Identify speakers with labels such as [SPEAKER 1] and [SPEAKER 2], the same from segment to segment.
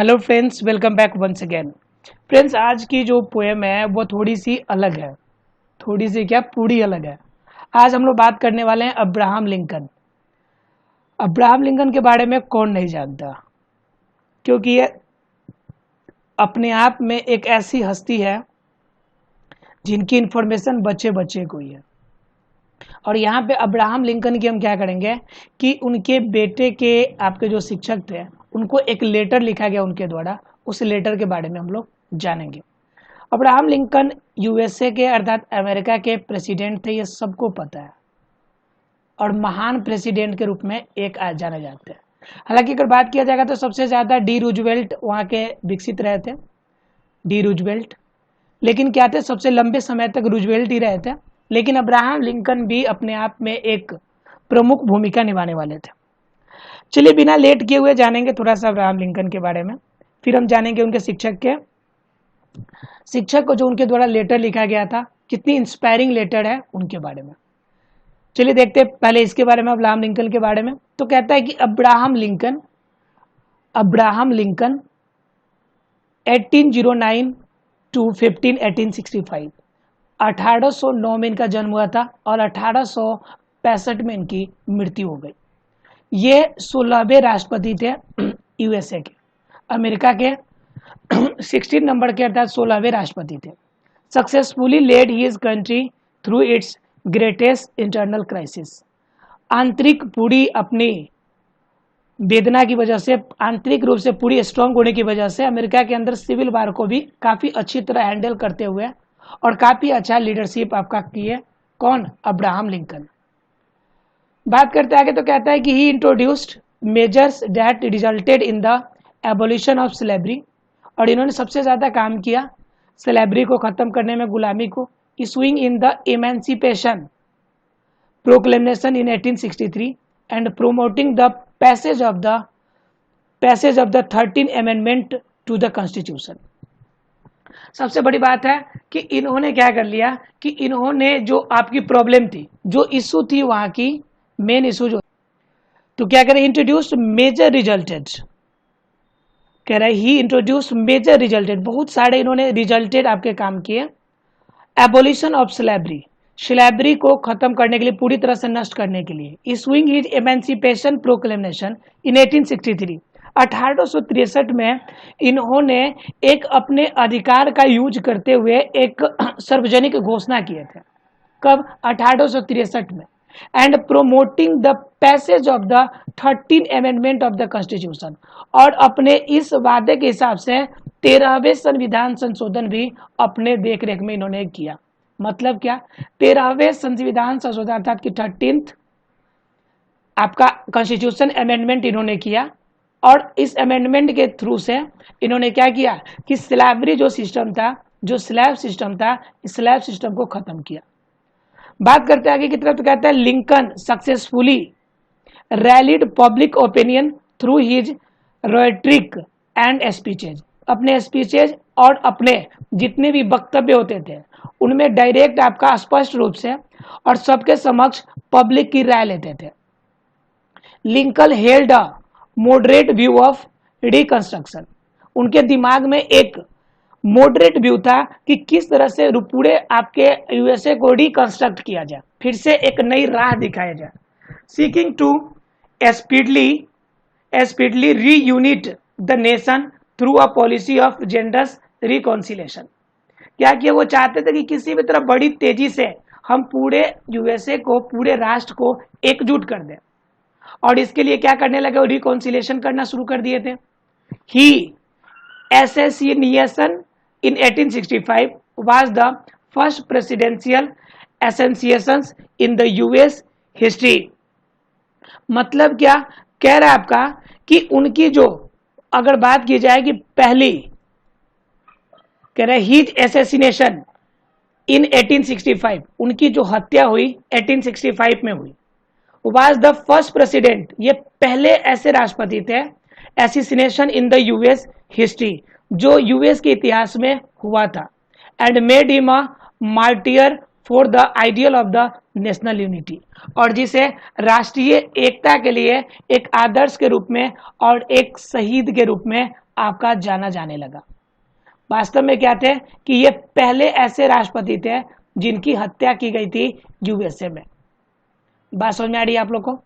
[SPEAKER 1] Hello friends, welcome back once again. Friends, आज की जो पोएम है वो थोड़ी सी अलग है। थोड़ी सी क्या, पूरी अलग है। आज हम लोग बात करने वाले हैं अब्राहम लिंकन। अब्राहम लिंकन के बारे में कौन नहीं जानता, क्योंकि ये अपने आप में एक ऐसी हस्ती है जिनकी इन्फॉर्मेशन बच्चे बच्चे को ही है। और यहाँ पे अब्राहम लिंकन की हम क्या करेंगे कि उनके बेटे के आपके जो शिक्षक थे उनको एक लेटर लिखा गया उनके द्वारा, उस लेटर के बारे में हम लोग जानेंगे। अब्राहम लिंकन यूएसए के अर्थात अमेरिका के प्रेसिडेंट थे, ये सबको पता है, और महान प्रेसिडेंट के रूप में एक आज जाने जाते हैं। हालांकि अगर बात किया जाएगा तो सबसे ज़्यादा डी रूजवेल्ट वहाँ के विकसित रहे थे, डी रूजवेल्ट। लेकिन क्या थे, सबसे लंबे समय तक रूजवेल्ट ही रहे थे, लेकिन अब्राहम लिंकन भी अपने आप में एक प्रमुख भूमिका निभाने वाले थे। चलिए बिना लेट किए हुए जानेंगे थोड़ा सा अब्राहम लिंकन के बारे में, फिर हम जानेंगे उनके शिक्षक को जो उनके द्वारा लेटर लिखा गया था, कितनी इंस्पायरिंग लेटर है उनके बारे में। चलिए देखते हैं पहले इसके बारे में, अब्राहम लिंकन के बारे में। तो कहता है कि अब्राहम लिंकन 1809 टू 1865, 1809 में इनका जन्म हुआ था और 1865 में इनकी मृत्यु हो गई। ये 16वें राष्ट्रपति थे यूएसए के, अमेरिका के 16 नंबर के अर्थात 16वें राष्ट्रपति थे। Successfully led his country through its greatest internal crisis. आंतरिक पूरी अपनी वेदना की वजह से, आंतरिक रूप से पूरी स्ट्रांग होने की वजह से अमेरिका के अंदर सिविल वार को भी काफ़ी अच्छी तरह हैंडल करते हुए और काफ़ी अच्छा लीडरशिप आपका किए। कौन? Abraham Lincoln. बात करते आगे तो कहता है कि he introduced measures that resulted in the abolition of slavery, और इन्होंने सबसे ज़्यादा काम किया स्लेवरी को ख़त्म करने में, गुलामी को। Issuing in the emancipation proclamation in 1863 and promoting the passage of the 13th amendment to the constitution. सबसे बड़ी बात है कि इन्होंने क्या कर लिया कि इन्होंने जो आपकी प्रॉब्लम थी, जो इशू थी वहाँ की मेन इशू जो, तो क्या करें, इंट्रोड्यूस्ड मेजर रिजल्टेड, कह रहा है ही इंट्रोड्यूस्ड मेजर रिजल्टेड, बहुत सारे इन्होंने रिजल्टेड आपके काम किए। एबोलिशन ऑफ स्लेवरी, स्लेवरी को खत्म करने के लिए, पूरी तरह से नष्ट करने के लिए। Issuing his emancipation proclamation in 1863, 1863 में इन्होंने एक अपने अधिकार का यूज करते हुए एक सार्वजनिक घोषणा किए थे। कब? 1863 में। And promoting the passage of the 13th amendment of the constitution, और अपने इस वादे के हिसाब से 13वें संविधान संशोधन भी अपने देखरेख में इन्होंने किया। मतलब क्या? 13वें संविधान संशोधन अर्थात कि 13th आपका कॉन्स्टिट्यूशन अमेंडमेंट इन्होंने किया, और इस अमेंडमेंट के थ्रू से इन्होंने क्या किया कि स्लैवरी जो सिस्टम था, जो स्लैब सिस्टम था, इस स्लैब सिस्टम को खत्म किया। बात करते हैं आगे की तरफ, तो कहता है Lincoln successfully rallied public opinion through his rhetoric and speeches. अपने स्पीचेज और अपने जितने भी वक्तव्य होते थे उनमें डायरेक्ट आपका स्पष्ट रूप से और सबके समक्ष पब्लिक की राय लेते थे। Lincoln held a moderate view of reconstruction, उनके दिमाग में एक मॉडरेट व्यू था कि किस तरह से पूरे आपके यूएसए को रिकंस्ट्रक्ट किया जाए, फिर से एक नई राह दिखाया जाए। Seeking to speedily reunite the nation through a policy of generous reconciliation. क्या किया? वो चाहते थे कि किसी भी तरह बड़ी तेजी से हम पूरे यूएसए को, पूरे राष्ट्र को एकजुट कर दें, और इसके लिए क्या करने लगे? रिकॉन्सिलेशन करना शुरू कर दिए थे। ही assassination in 1865 was the first presidential assassinations in the US history। मतलब क्या कह रहा है आपका कि उनकी जो अगर बात की जाए कि पहली, कह रहा है हिज एसेसिनेशन इन 1865, उनकी जो हत्या हुई 1865 में हुई, वाज द फर्स्ट प्रेसिडेंट, ये पहले ऐसे राष्ट्रपति थे assassination in the US history, जो यूएस के इतिहास में हुआ था। And made him a martyr for the ideal of the national unity, और जिसे राष्ट्रीय एकता के लिए एक आदर्श के रूप में और एक शहीद के रूप में आपका जाना जाने लगा। वास्तव में क्या थे कि ये पहले ऐसे राष्ट्रपति थे जिनकी हत्या की गई थी यूएसए में। बात समझ में आ रही है आप लोग को?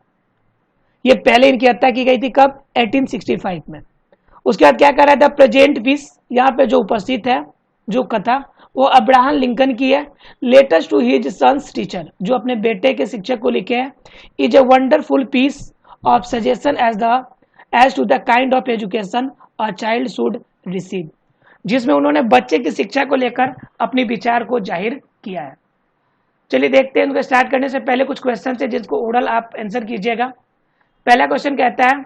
[SPEAKER 1] ये पहले इनकी हत्या की गई थी कब? 1865 में। उसके बाद क्या कर रहा था? प्रेजेंट पीस यहाँ पे जो उपस्थित है, जो कथा वो अब्राहम लिंकन की है, latest to his sons teacher, जो अपने बेटे के शिक्षक को लिखे हैं। Is a wonderful piece of suggestion as to the kind of education a child should receive, जिसमें उन्होंने बच्चे की शिक्षा को लेकर अपने विचार को जाहिर किया है। चलिए देखते हैं। उनको स्टार्ट करने से पहले कुछ क्वेश्चन है जिसको ओरल आप आंसर कीजिएगा। पहला क्वेश्चन कहता है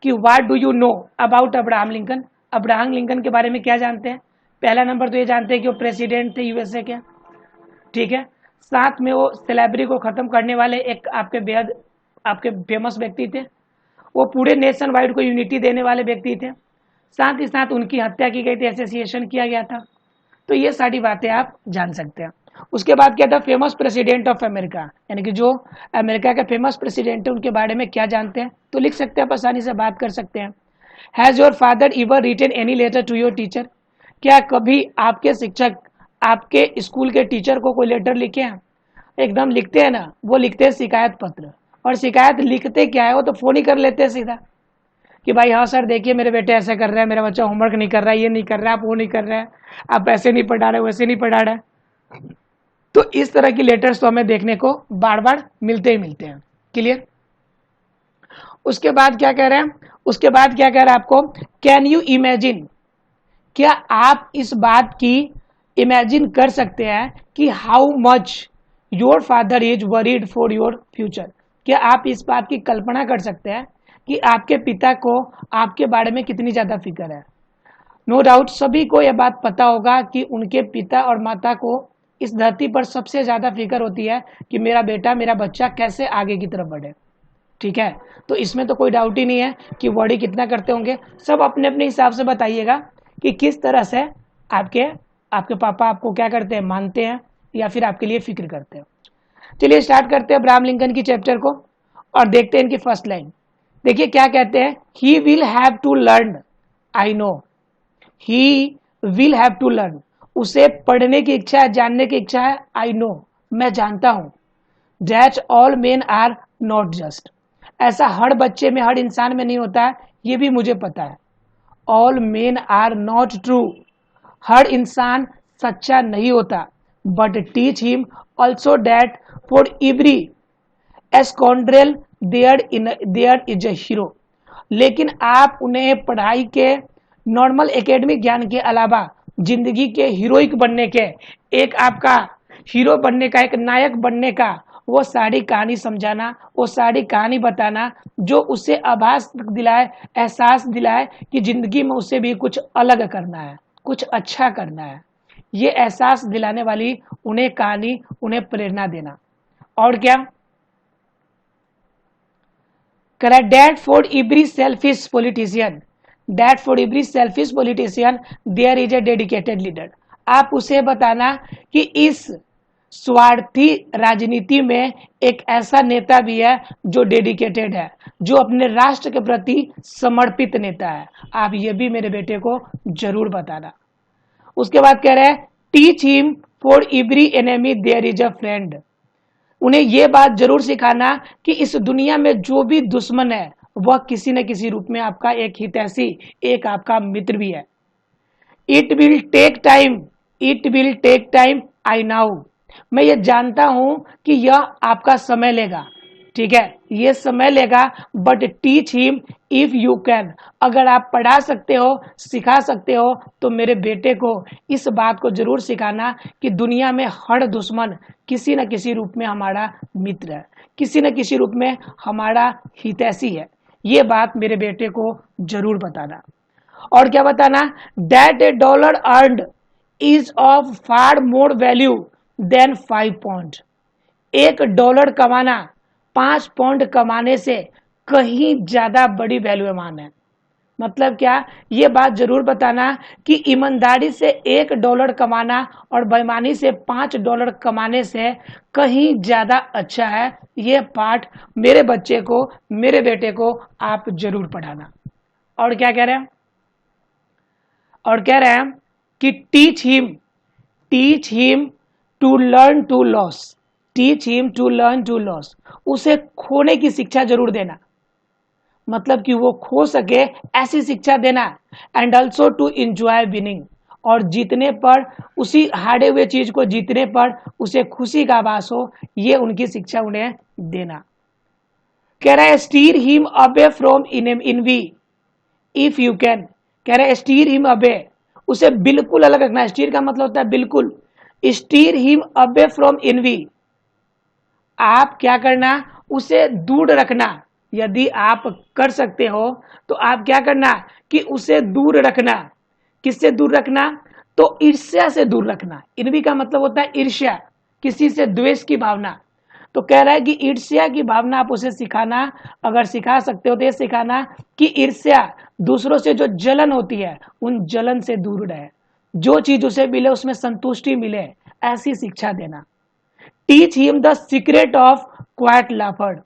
[SPEAKER 1] कि what do you know about Abraham Lincoln? Abraham Lincoln के बारे में क्या जानते हैं? पहला नंबर तो ये जानते हैं कि वो प्रेसिडेंट थे यूएसए के, ठीक है। साथ में वो स्लेवरी को खत्म करने वाले एक आपके बेहद आपके फेमस व्यक्ति थे। वो पूरे नेशन वाइड को यूनिटी देने वाले व्यक्ति थे। साथ ही साथ उनकी हत्या की गई थी, एसोसिएशन किया गया था। तो ये सारी बातें आप जान सकते हैं। उसके बाद क्या था? फेमस प्रेसिडेंट ऑफ अमेरिका, यानी कि जो अमेरिका के फेमस प्रेसिडेंट है उनके बारे में क्या जानते हैं? तो लिख सकते हैं, आप आसानी से बात कर सकते हैं। Has your father ever written any letter to your teacher? क्या कभी आपके शिक्षक आपके स्कूल के टीचर को कोई लेटर लिखे हैं? एकदम लिखते हैं ना, वो लिखते हैं शिकायत पत्र। और शिकायत लिखते क्या है? वो तो फोन ही कर लेते हैं सीधा कि भाई हाँ सर देखिए मेरे बेटे ऐसा कर रहा है, मेरा बच्चा होमवर्क नहीं कर रहा है, ये नहीं कर रहा है, आप वो नहीं कर रहे हैं, आप ऐसे नहीं पढ़ा रहे, वैसे नहीं पढ़ा रहे। तो इस तरह की लेटर्स तो हमें देखने को बार बार मिलते ही मिलते हैं। क्लियर? उसके बाद क्या कह रहे हैं? उसके बाद क्या कह रहे हैं आपको? Can you imagine? क्या आप इस बात की इमेजिन कर सकते हैं कि how much your father is worried for your future? क्या आप इस बात की कल्पना कर सकते हैं कि आपके पिता को आपके बारे में कितनी ज्यादा फिक्र है? नो डाउट सभी को यह बात पता होगा कि उनके पिता और माता को इस धरती पर सबसे ज्यादा फिक्र होती है कि मेरा बेटा, मेरा बच्चा कैसे आगे की तरफ बढ़े। ठीक है, तो इसमें तो कोई डाउट ही नहीं है कि वरी कितना करते होंगे। सब अपने अपने हिसाब से बताइएगा कि किस तरह से आपके पापा आपको क्या करते हैं, मानते हैं या फिर आपके लिए फिक्र करते हैं। चलिए स्टार्ट करते हैं अब्राहम लिंकन की चैप्टर को और देखते हैं इनकी फर्स्ट लाइन। देखिए क्या कहते हैं? He will have to learn, I know. He will have to learn, उसे पढ़ने की इच्छा है, जानने की इच्छा है। आई नो, मैं जानता हूं। That all men are not just, ऐसा हर बच्चे में, हर इंसान में नहीं होता है, ये भी मुझे पता है। All men are not true, हर इंसान सच्चा नहीं होता। But teach him also that for every scoundrel there is a hero, लेकिन आप उन्हें पढ़ाई के नॉर्मल एकेडमिक ज्ञान के अलावा जिंदगी के हीरोइक बनने के, एक आपका हीरो बनने का, एक नायक बनने का वो सारी कहानी समझाना, वो सारी कहानी बताना जो उसे आभास दिलाए, एहसास दिलाए कि जिंदगी में उसे भी कुछ अलग करना है, कुछ अच्छा करना है। ये एहसास दिलाने वाली उन्हें कहानी, उन्हें प्रेरणा देना। और क्या करा? That for every selfish politician, that for every selfish politician there is a dedicated leader, आप उसे बताना कि इस स्वार्थी राजनीति में एक ऐसा नेता भी है जो डेडिकेटेड है, जो अपने राष्ट्र के प्रति समर्पित नेता है। आप ये भी मेरे बेटे को जरूर बताना। उसके बाद कह रहे हैं teach him for every enemy there is a friend, उन्हें यह बात जरूर सिखाना कि इस दुनिया में जो भी दुश्मन है वह किसी न किसी रूप में आपका एक हितैषी, एक आपका मित्र भी है। It will take time, it will take time, I now, मैं ये जानता हूं कि यह आपका समय लेगा, ठीक है, ये समय लेगा। But teach him if you can, अगर आप पढ़ा सकते हो, सिखा सकते हो, तो मेरे बेटे को इस बात को जरूर सिखाना कि दुनिया में हर दुश्मन किसी न किसी रूप में हमारा मित्र है, किसी न किसी रूप में हमारा हितैषी है। ये बात मेरे बेटे को जरूर बताना। और क्या बताना? That a dollar earned is of far more value than 5 pound, एक डॉलर कमाना 5 पाउंड कमाने से कहीं ज्यादा बड़ी वैल्यूमान है। मतलब क्या, ये बात जरूर बताना कि ईमानदारी से $1 कमाना और बेईमानी से $5 कमाने से कहीं ज्यादा अच्छा है। ये पाठ मेरे बच्चे को, मेरे बेटे को आप जरूर पढ़ाना। और क्या कह रहे हैं, और कह रहे हैं कि teach him to learn to lose, teach him to learn to lose, उसे खोने की शिक्षा जरूर देना, मतलब कि वो खो सके ऐसी शिक्षा देना। And also to enjoy winning, और जीतने पर, उसी हारे हुए चीज को जीतने पर उसे खुशी का आभास हो, ये उनकी शिक्षा उन्हें देना। कह रहा है stir him away from env if you can, कह रहा है स्टीर हिम अवे, उसे बिल्कुल अलग रखना। स्टीर का मतलब होता है बिल्कुल, stir him away from env, आप क्या करना, उसे दूर रखना। यदि आप कर सकते हो तो आप क्या करना कि उसे दूर रखना। किससे दूर रखना, तो ईर्ष्या से दूर रखना। इनवी का मतलब होता है ईर्ष्या, किसी से द्वेष की भावना। तो कह रहा है कि ईर्ष्या की भावना आप उसे सिखाना, अगर सिखा सकते हो तो ये सिखाना कि ईर्ष्या, दूसरों से जो जलन होती है उन जलन से दूर रहे, जो चीज उसे मिले उसमें संतुष्टि मिले, ऐसी शिक्षा देना। Teach him the secret of quiet laughter,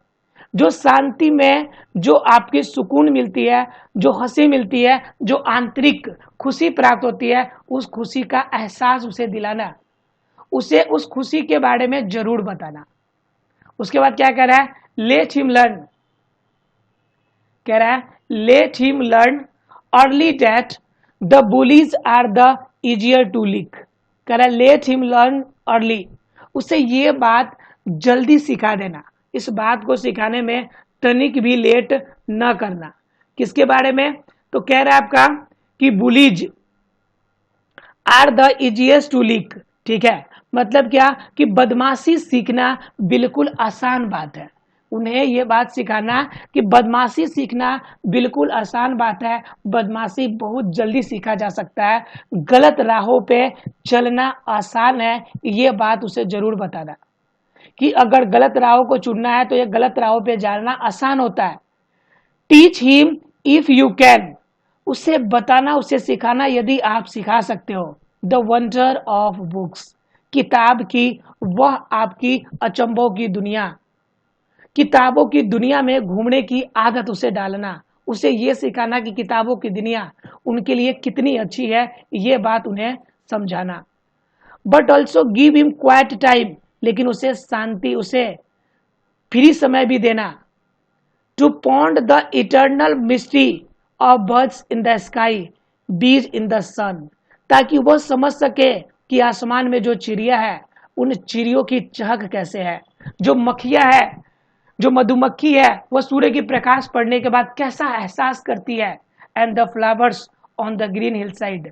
[SPEAKER 1] जो शांति में जो आपकी सुकून मिलती है, जो हंसी मिलती है, जो आंतरिक खुशी प्राप्त होती है, उस खुशी का एहसास उसे दिलाना, उसे उस खुशी के बारे में जरूर बताना। उसके बाद क्या कह रहा है, लेट हिम लर्न, कह रहा है let him learn early that the bullies are the easier to lick, कह रहा है लेट हिम लर्न अर्ली, उसे ये बात जल्दी सिखा देना। इस बात को सिखाने में तनिक भी लेट न करना। किसके बारे में, तो कह रहा है आपका कि bullies are the easiest to lick, ठीक है, मतलब क्या कि बदमाशी सीखना बिल्कुल आसान बात है। उन्हें यह बात सिखाना कि बदमाशी सीखना बिल्कुल आसान बात है, बदमाशी बहुत जल्दी सीखा जा सकता है, गलत राहों पे चलना आसान है, ये बात उसे जरूर बताना कि अगर गलत राहों को चुनना है तो ये गलत राहों पे जाना आसान होता है। Teach him if you can, उसे बताना, उसे सिखाना यदि आप सिखा सकते हो। द वंडर ऑफ बुक्स, किताब की वह आपकी अचंभों की दुनिया, किताबों की दुनिया में घूमने की आदत उसे डालना, उसे ये सिखाना कि किताबों की दुनिया उनके लिए कितनी अच्छी है, ये बात उन्हें समझाना। But also give him quiet time, लेकिन उसे शांति, उसे फ्री समय भी देना। To ponder the eternal mystery of birds in the sky, bees in the सन, ताकि वह समझ सके कि आसमान में जो चिड़िया है उन चिड़ियों की चहक कैसे है, जो मक्खियां है, जो मधुमक्खी है, वह सूर्य की प्रकाश पड़ने के बाद कैसा एहसास करती है। And the flowers on the Green hill side,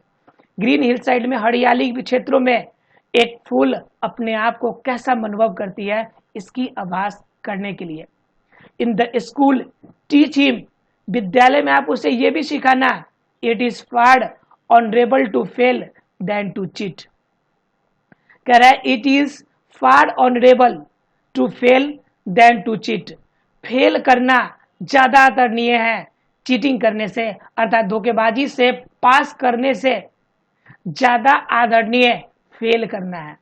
[SPEAKER 1] Green hill side में हरियाली क्षेत्रों में एक फूल अपने आप को कैसा अनुभव करती है, इसकी आभास करने के लिए। In the school teach him, विद्यालय में आप उसे यह भी सिखाना, it is far honourable to fail than to cheat, कह रहा है it is far honourable to fail than to cheat, fail करना ज्यादा आदरणीय है चीटिंग करने से, अर्थात धोखेबाजी से पास करने से ज्यादा आदरणीय फेल करना है।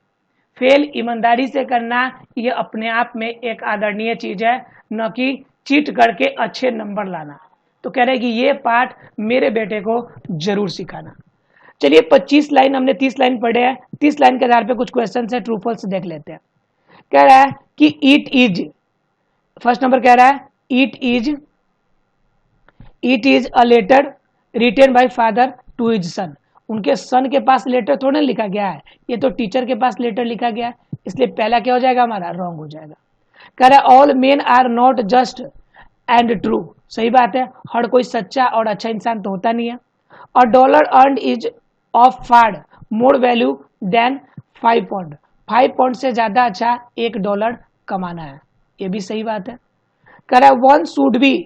[SPEAKER 1] फेल ईमानदारी से करना यह अपने आप में एक आदरणीय चीज है, न कि चीट करके अच्छे नंबर लाना। तो कह रहे कि ये पाठ मेरे बेटे को जरूर सिखाना। चलिए 25 लाइन, हमने 30 लाइन पढ़े हैं, 30 लाइन के आधार पे कुछ क्वेश्चन है, ट्रू फॉल्स देख लेते हैं। कह रहा है कि इट इज, फर्स्ट नंबर कह रहा है it is a letter written by father to his son, उनके सन के पास लेटर थोड़ा लिखा गया है, ये तो टीचर के पास लेटर लिखा गया है, इसलिए पहला क्या हो जाएगा हमारा, रॉन्ग हो जाएगा। कह रहा है all men are not just and true, सही बात है, हर कोई सच्चा और अच्छा इंसान तो होता नहीं है। और dollar earn is of far more value than 5 pound, 5 pound से ज्यादा अच्छा $1 कमाना है, ये भी सही बात है। कह रहा है one should be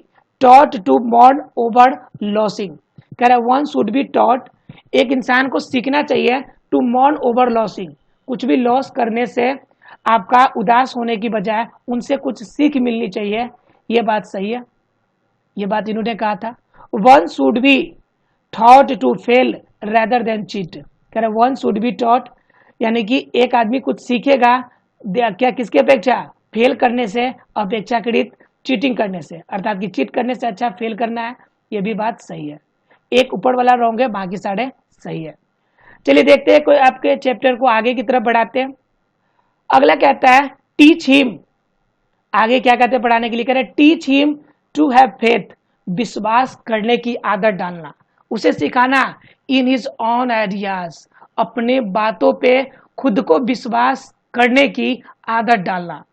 [SPEAKER 1] taught to mourn over losing, कह रहा है वन शुड बी टॉट, एक इंसान को सीखना चाहिए टू मॉर्न ओवर लॉसिंग, कुछ भी लॉस करने से आपका उदास होने की बजाय उनसे कुछ सीख मिलनी चाहिए, ये बात सही है, ये बात इन्होंने कहा था। One should be taught to fail rather than cheat. कह रहे वन शुड बी टॉट, यानी कि एक आदमी कुछ सीखेगा क्या किसके अपेक्षा, फेल करने से अपेक्षाकृत चीटिंग करने से, अर्थात कि चीट करने से अच्छा फेल करना है। ये भी बात सही है, एक ऊपर वाला रॉन्ग है, बाकी सारे सही है। चलिए देखते हैं कोई आपके चैप्टर को आगे की तरफ बढ़ाते हैं। अगला कहता है टीच हिम, आगे क्या कहते हैं पढ़ाने के लिए, कह रहे teach him to have faith, विश्वास करने की आदत डालना, उसे सिखाना इन हिज ऑन आइडियाज, अपने बातों पे खुद को विश्वास करने की आदत डालना।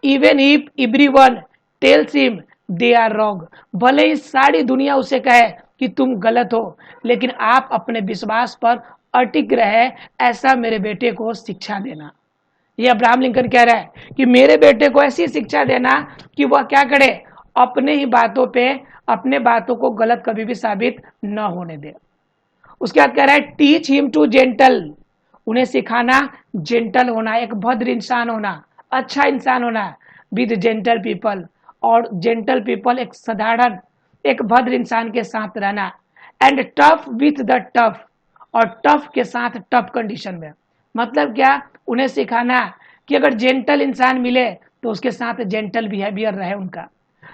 [SPEAKER 1] Even if everyone tells him they are wrong, भले ही सारी दुनिया उसे कहे कि तुम गलत हो, लेकिन आप अपने विश्वास पर अटिक रहे, ऐसा मेरे बेटे को शिक्षा देना। ये अब्राहम लिंकन कह रहा है कि मेरे बेटे को ऐसी शिक्षा देना कि वह क्या करे, अपने ही बातों पे अपने बातों को गलत कभी भी साबित न होने दे। उसके बाद कह रहा है टीच हिम टू जेंटल, उन्हें सिखाना जेंटल होना, एक भद्र इंसान होना, अच्छा इंसान होना विद जेंटल पीपल, और जेंटल पीपल एक साधारण एक भद्र इंसान के साथ रहना। And tough with the tough, और टफ के साथ टफ कंडीशन में, मतलब क्या, उन्हें सिखाना कि अगर जेंटल इंसान मिले तो उसके साथ जेंटल बिहेवियर रहे उनका,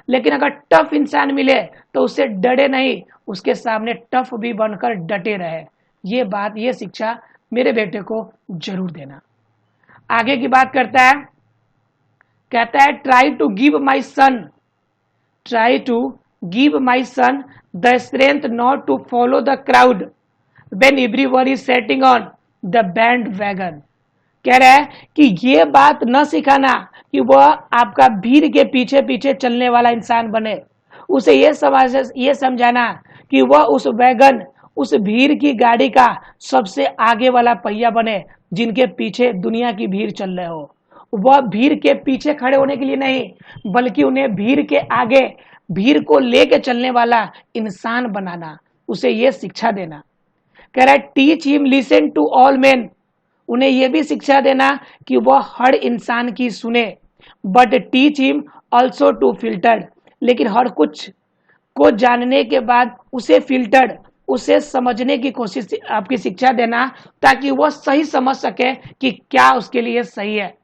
[SPEAKER 1] लेकिन अगर टफ इंसान मिले तो उससे डरे नहीं, उसके सामने टफ भी बनकर डटे रहे। ये बात, ये शिक्षा मेरे बेटे को जरूर देना। आगे की बात करता है, कहता है try to give my son, try to give my son the strength not to follow the crowd when everyone is setting on the bandwagon. कह रहा है कि ये बात न सिखाना कि वह आपका भीड़ के पीछे पीछे चलने वाला इंसान बने, उसे ये समझाना कि वह उस वैगन, उस भीड़ की गाड़ी का सबसे आगे वाला पहिया बने, जिनके पीछे दुनिया की भीड़ चल रहे हो। वह भीड़ के पीछे खड़े होने के लिए नहीं, बल्कि उन्हें भीड़ के आगे, भीड़ को लेके चलने वाला इंसान बनाना, उसे ये शिक्षा देना। कह रहा है teach him listen to all men, उन्हें यह भी शिक्षा देना कि वह हर इंसान की सुने, but teach him also to filter, लेकिन हर कुछ को जानने के बाद उसे फिल्टर, उसे समझने की कोशिश, आपकी शिक्षा देना, ताकि वह सही समझ सके कि क्या उसके लिए सही है।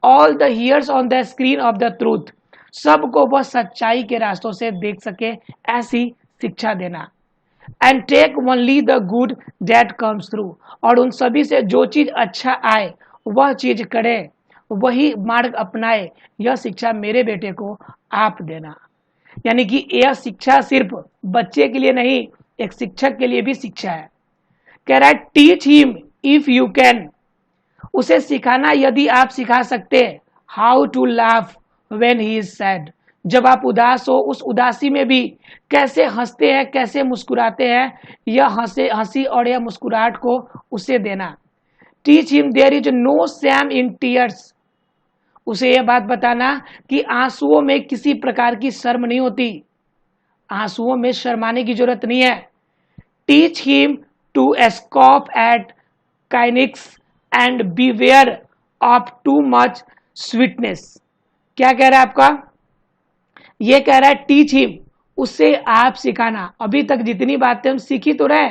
[SPEAKER 1] All the hears on the screen of the truth, सबको वह सच्चाई के रास्तों से देख सके, ऐसी शिक्षा देना। And take only the good that comes through, और उन सभी से जो चीज अच्छा आए वह चीज करे, वही मार्ग अपनाए, यह शिक्षा मेरे बेटे को आप देना। यानी कि यह शिक्षा सिर्फ बच्चे के लिए नहीं, एक शिक्षक के लिए भी शिक्षा है। कह रहा है teach him if you can, उसे सिखाना यदि आप सिखा सकते, how to laugh when he is sad, जब आप उदास हो उस उदासी में भी कैसे हंसते हैं, कैसे मुस्कुराते हैं, यह हंसी और यह मुस्कुराहट को उसे देना। Teach him there is no shame in tears, उसे यह बात बताना कि आंसुओं में किसी प्रकार की शर्म नहीं होती, आंसुओं में शर्माने की जरूरत नहीं है। Teach him to scoff at cynics and beware of too much sweetness. क्या कह रहा है आपका, ये कह रहा है टीच हिम, उससे आप सिखाना। अभी तक जितनी बातें हम सीखी तो रहे,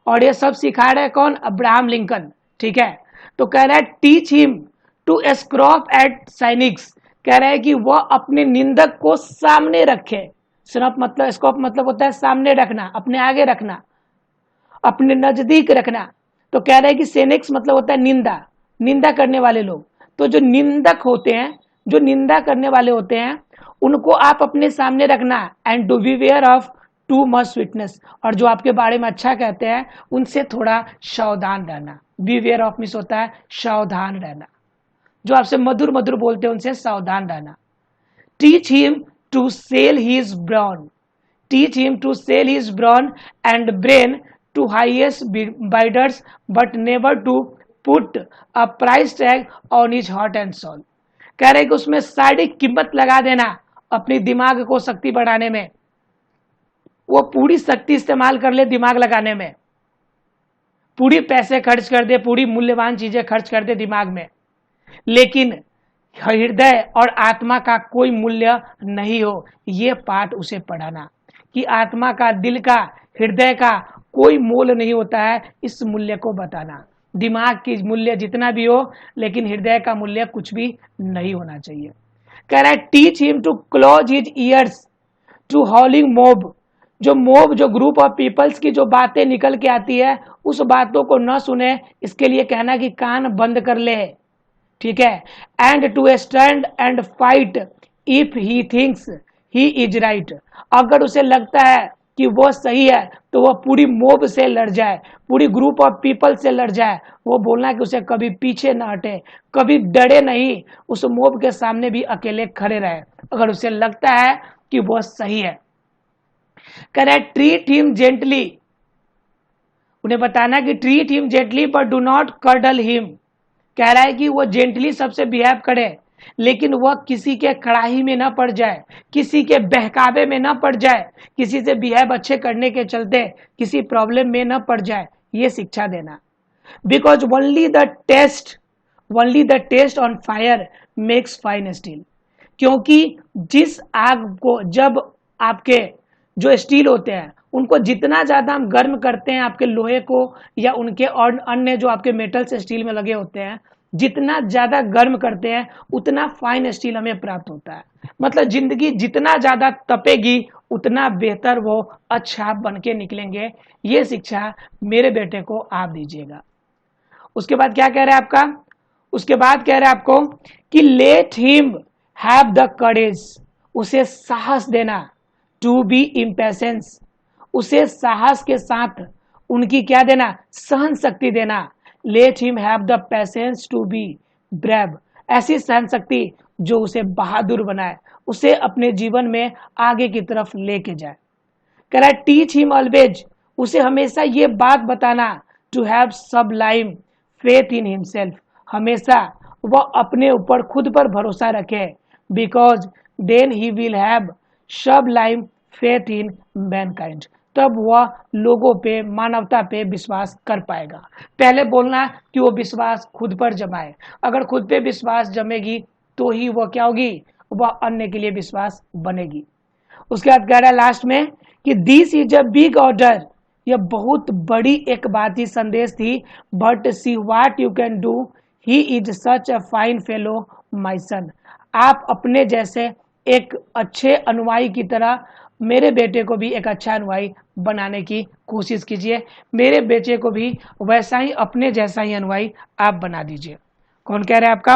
[SPEAKER 1] और ये सब सिखा रहे कौन, अब्राहम लिंकन, ठीक है। तो कह रहा है टीच हिम टू स्क्रॉफ एट साइनिक्स, कह रहा है कि वह अपने निंदक को सामने रखे। स्क्रॉफ मतलब, स्कॉफ मतलब होता है सामने रखना, अपने आगे रखना, अपने नजदीक रखना। तो कह रहा है कि सेनिक्स मतलब होता है निंदा, निंदा करने वाले लोग। तो जो निंदक होते हैं, जो निंदा करने वाले होते हैं, उनको आप अपने सामने रखना। And to beware of too much sweetness, और जो आपके बारे में अच्छा कहते हैं उनसे थोड़ा सावधान रहना। बी वेयर ऑफ मिस होता है सावधान रहना, जो आपसे मधुर मधुर बोलते हैं उनसे सावधान रहना। Teach him to sell his brawn, teach him to sell his brown and brain to highest bidders, but never to put a price tag on his heart and soul. कह रहे कि उसमें सारी कीमत लगा देना अपनी दिमाग को शक्ति बढ़ाने में, वो पूरी शक्ति इस्तेमाल कर ले दिमाग लगाने में, पूरी पैसे खर्च कर दे, पूरी मूल्यवान चीजें खर्च कर दे दिमाग में, लेकिन हृदय और आत्मा का कोई मूल्य नहीं हो, ये पाठ उसे पढ़ाना। कि आत्मा का, दिल का, हृदय का कोई मोल नहीं होता है इस मूल्य को बताना। दिमाग की मूल्य जितना भी हो, लेकिन हृदय का मूल्य कुछ भी नहीं होना चाहिए। कह रहा है teach him to close his ears to howling mob. जो मोब, जो ग्रुप ऑफ पीपल्स की जो बातें निकल के आती है, उस बातों को न सुने, इसके लिए कहना कि कान बंद कर ले, ठीक है। And to stand and fight if he thinks he is right. अगर उसे लगता है कि वो सही है तो वह पूरी मोब से लड़ जाए, पूरी ग्रुप ऑफ पीपल से लड़ जाए। वो बोलना कि उसे कभी पीछे न हटे, कभी डरे नहीं, उस मोब के सामने भी अकेले खड़े रहे अगर उसे लगता है कि वो सही है। कह रहा है ट्रीट हिम जेंटली, उन्हें बताना कि treat him gently but do not curdle him. कह रहा है कि वो जेंटली सबसे बिहेव करे, लेकिन वह किसी के कड़ाही में ना पड़ जाए, किसी के बहकावे में ना पड़ जाए, किसी से बिहेव अच्छे करने के चलते किसी प्रॉब्लम में ना पड़ जाए, ये शिक्षा देना। Because only the test on fire makes fine steel. क्योंकि जिस आग को, जब आपके जो स्टील होते हैं उनको जितना ज्यादा हम गर्म करते हैं, आपके लोहे को या उनके और अन्य जो आपके मेटल्स स्टील में लगे होते हैं, जितना ज्यादा गर्म करते हैं उतना फाइन स्टील हमें प्राप्त होता है। मतलब जिंदगी जितना ज्यादा तपेगी उतना बेहतर वो अच्छा बन के निकलेंगे। ये शिक्षा मेरे बेटे को आप दीजिएगा। उसके बाद क्या कह रहे हैं आपका, उसके बाद कह रहे हैं आपको कि late him have the courage, उसे साहस देना, टू बी इम्पेशेंस, उसे साहस के साथ उनकी क्या देना, सहन शक्ति देना। Let him have the patience to be brave, ऐसी सहन शक्ति जो उसे बहादुर बनाए, उसे अपने जीवन में आगे की तरफ लेके जाए। कह रहा है टीच हिम ऑलवेज, उसे हमेशा ये बात बताना, to have sublime faith in himself, हमेशा वह अपने ऊपर खुद पर भरोसा रखे। Because then he will have sublime faith in mankind, तब वह लोगों पे, मानवता पे विश्वास कर पाएगा। पहले बोलना कि वो विश्वास खुद पर जमाए, अगर खुद पे विश्वास जमेगी तो ही वह क्या होगी, वह अन्य के लिए विश्वास बनेगी। उसके बाद कह रहा है लास्ट में कि this is a big order, यह बहुत बड़ी एक बात ही, संदेश थी। But see what you can do, he is such a fine fellow my son. आप अपने जैसे एक अच्छे अनुयायी की तरह मेरे बेटे को भी एक अच्छा अनुयायी बनाने की कोशिश कीजिए, मेरे बेटे को भी वैसा ही, अपने जैसा ही अनुयायी आप बना दीजिए। कौन कह रहे हैं आपका,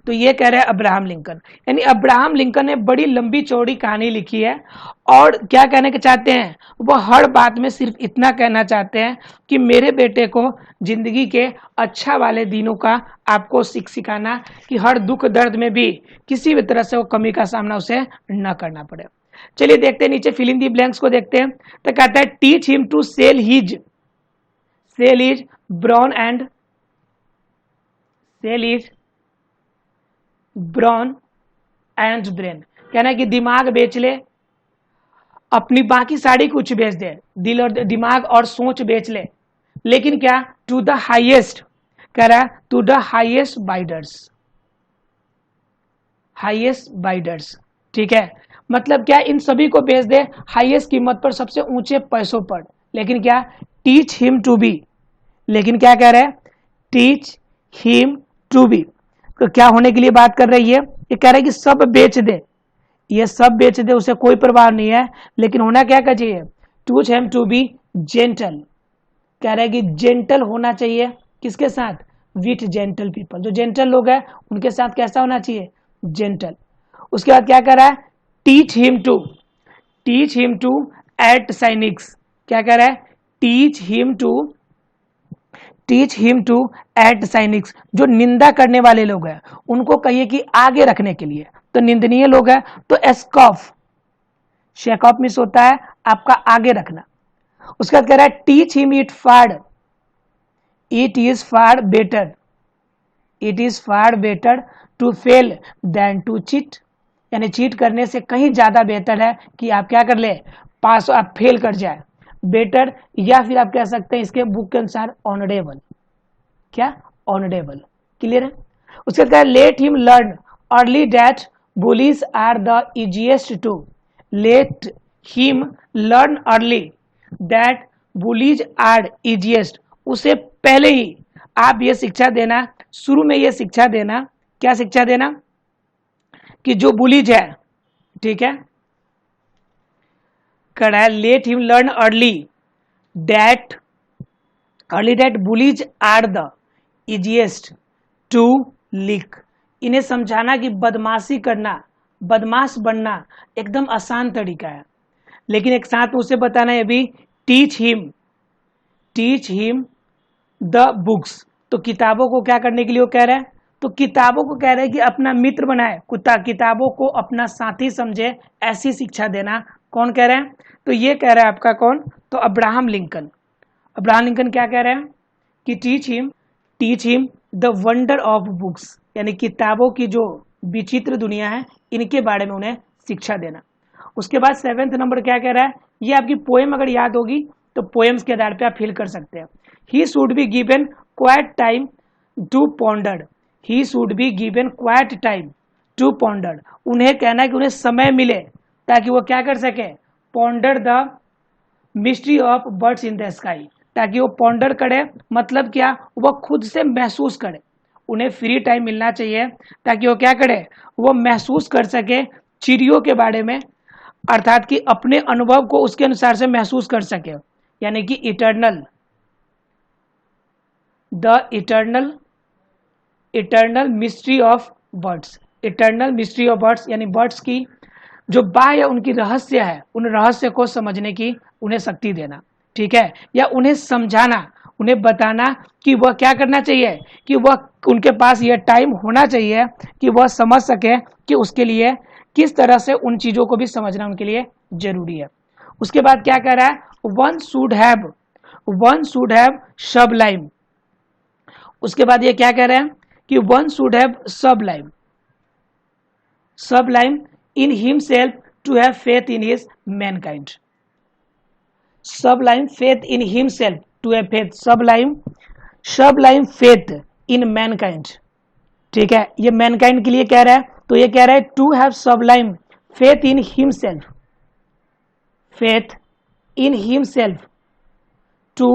[SPEAKER 1] तो ये कह रहे हैं अब्राहम लिंकन। यानी अब्राहम लिंकन ने बड़ी लंबी चौड़ी कहानी लिखी है, और क्या कहने के चाहते हैं, वो हर बात में सिर्फ इतना कहना चाहते हैं कि मेरे बेटे को जिंदगी के अच्छा वाले दिनों का आपको सिखाना, कि हर दुख दर्द में भी किसी भी तरह से वो कमी का सामना उसे न करना पड़े। चलिए देखते हैं नीचे फिल इन दी ब्लैंक्स को देखते हैं। तो कहता है teach him to sell his brown and sell his brawn and brain. कहना है कि दिमाग बेच ले, अपनी बाकी सारी कुछ बेच दे, दिल और दिमाग और सोच बेच ले, लेकिन क्या, टू द हाईएस्ट, कह रहा है टू द हाईएस्ट बाइडर्स, ठीक है। मतलब क्या, इन सभी को बेच दे हाईएस्ट कीमत पर, सबसे ऊंचे पैसों पर, लेकिन क्या, टीच हिम टू बी, लेकिन क्या कह रहे हैं, टीच हिम टू बी। तो क्या होने के लिए बात कर रही है, ये कह रहा है कि सब बेच दे, ये सब बेच दे, उसे कोई परवाह नहीं है, लेकिन होना क्या चाहिए, teach him to be gentle. कह रहा है कि जेंटल होना चाहिए, किसके साथ, विथ जेंटल पीपल, जो जेंटल लोग हैं उनके साथ कैसा होना चाहिए, जेंटल। उसके बाद क्या कह रहा है, टीच हिम टू एट साइनिक्स। क्या कह रहा है, टीच हिम टू एट साइनिक्स, जो निंदा करने वाले लोग हैं उनको कहिए कि आगे रखने के लिए, तो निंदनीय लोग हैं तो शेकऑफ मिस होता है आपका आगे रखना। उसके बाद कह रहा है teach him it is far better to fail than to cheat, यानी चीट करने से कहीं ज्यादा बेहतर है कि आप क्या कर ले, पास, आप फेल कर जाए, बेटर, या फिर आप कह सकते हैं इसके बुक के अनुसार ऑनरेबल, क्या, ऑनरेबल, क्लियर है। उसके बाद let him learn early that bullies are the easiest to let him learn early that bullies are easiest, उसे पहले ही आप ये शिक्षा देना, शुरू में ये शिक्षा देना, क्या शिक्षा देना कि जो बुलीज है, ठीक है, कड़ा है, let him learn early that bullies are the easiest to lick, इन्हें समझाना कि बदमाशी करना, बदमाश बनना एकदम आसान तरीका है। लेकिन एक साथ में उसे बताना है भी टीच हिम द बुक्स, तो किताबों को क्या करने के लिए वो कह रहा है, तो किताबों को कह रहे हैं कि अपना मित्र बनाए, किताबों को अपना साथी समझे, ऐसी शिक्षा देना। कौन कह रहे हैं, तो ये कह रहा है आपका कौन, तो अब्राहम लिंकन। अब्राहम लिंकन क्या कह रहे हैं कि teach him the wonder of books, यानी किताबों की जो विचित्र दुनिया है इनके बारे में उन्हें शिक्षा देना। उसके बाद 7वें नंबर क्या कह रहा है, ये आपकी पोएम अगर याद होगी तो पोएम्स के आधार पे आप फिल कर सकते हैं। He should be given quiet time to ponder, he should be given quiet time to ponder, उन्हें कहना है कि उन्हें समय मिले ताकि वो क्या कर सके, ponder the mystery of birds in the sky, ताकि वो पॉन्डर करे, मतलब क्या, वह खुद से महसूस करे, उन्हें फ्री टाइम मिलना चाहिए ताकि वो क्या करे, वो महसूस कर सके चिड़ियों के बारे में, अर्थात कि अपने अनुभव को उसके अनुसार से महसूस कर सके, यानी कि eternal mystery of birds, eternal mystery of birds, यानी बर्ड्स की जो बाह्य उनकी रहस्य है, उन रहस्य को समझने की उन्हें शक्ति देना, ठीक है, या उन्हें समझाना, उन्हें बताना कि वह क्या करना चाहिए, कि वह उनके पास यह टाइम होना चाहिए कि वह समझ सके कि उसके लिए किस तरह से उन चीज़ों को भी समझना उनके लिए जरूरी है। उसके बाद क्या कह रहा है, वन शुड हैव सबलाइम, उसके बाद ये क्या कह रहे हैं कि one should have sublime in himself to have faith in his mankind, sublime faith in himself to have faith, sublime faith in mankind, ठीक है, ये मैनकाइंड के लिए कह रहा है, तो ये कह रहा है to have sublime faith in himself, faith in himself to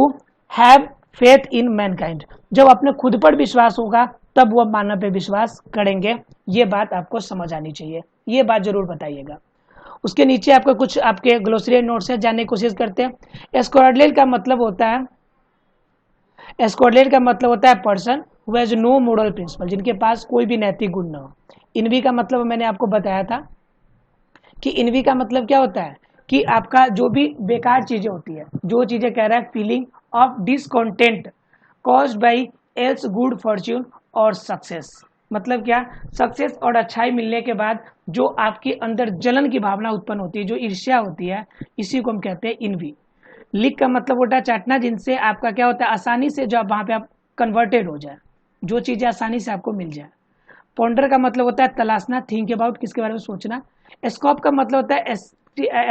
[SPEAKER 1] have faith in mankind, जब अपने खुद पर विश्वास होगा तब वह मानव पे विश्वास करेंगे, ये बात आपको समझ आनी चाहिए, ये बात जरूर बताइएगा। उसके नीचे आपका कुछ आपके ग्लोसरी नोट्स है, जानने की कोशिश करते हैं। एस्क्वाड्रेल का मतलब होता है person who has no moral principle, जिनके पास कोई भी नैतिक गुण न हो। इनवी का मतलब मैंने आपको बताया था कि इनवी का मतलब क्या होता है कि आपका जो भी बेकार चीजें होती है, जो चीजें कह रहा है feeling of discontent caused by else good fortune और सक्सेस, मतलब क्या, सक्सेस और अच्छाई मिलने के बाद जो आपके अंदर जलन की भावना उत्पन्न होती है, जो ईर्ष्या होती है, इसी को हम कहते हैं इनवी। लिक का मतलब होता है चाटना, जिनसे आपका क्या होता है, आसानी से जो आप वहाँ पे आप कन्वर्टेड हो जाए, जो चीज़ें आसानी से आपको मिल जाए। पॉन्डर का मतलब होता है तलाशना, थिंक अबाउट, किसके बारे में सोचना। स्कॉप का मतलब होता है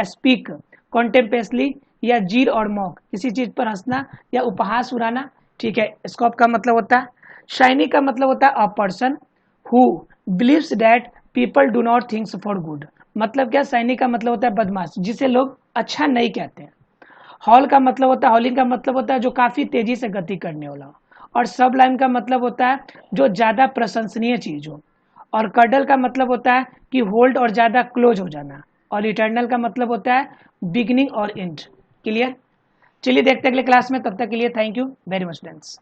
[SPEAKER 1] स्पीक कॉन्टेम्पसली या जीर और मॉक, किसी चीज़ पर हंसना या उपहास उड़ाना, ठीक है, स्कॉप का मतलब होता है। शाइनी का मतलब होता है a person who believes that people do not thinks for good, मतलब क्या, शाइनी का मतलब होता है बदमाश, जिसे लोग अच्छा नहीं कहते हैं। हॉलिंग का मतलब होता है जो काफी तेजी से गति करने वाला, और सब लाइन का मतलब होता है जो ज्यादा प्रशंसनीय चीज हो, और कडल का मतलब होता है कि होल्ड और ज्यादा क्लोज हो जाना, और इटर्नल का मतलब होता है बिगिनिंग और एंड। क्लियर, चलिए देखते हैं अगले क्लास में, तब तक के लिए thank you very much friends.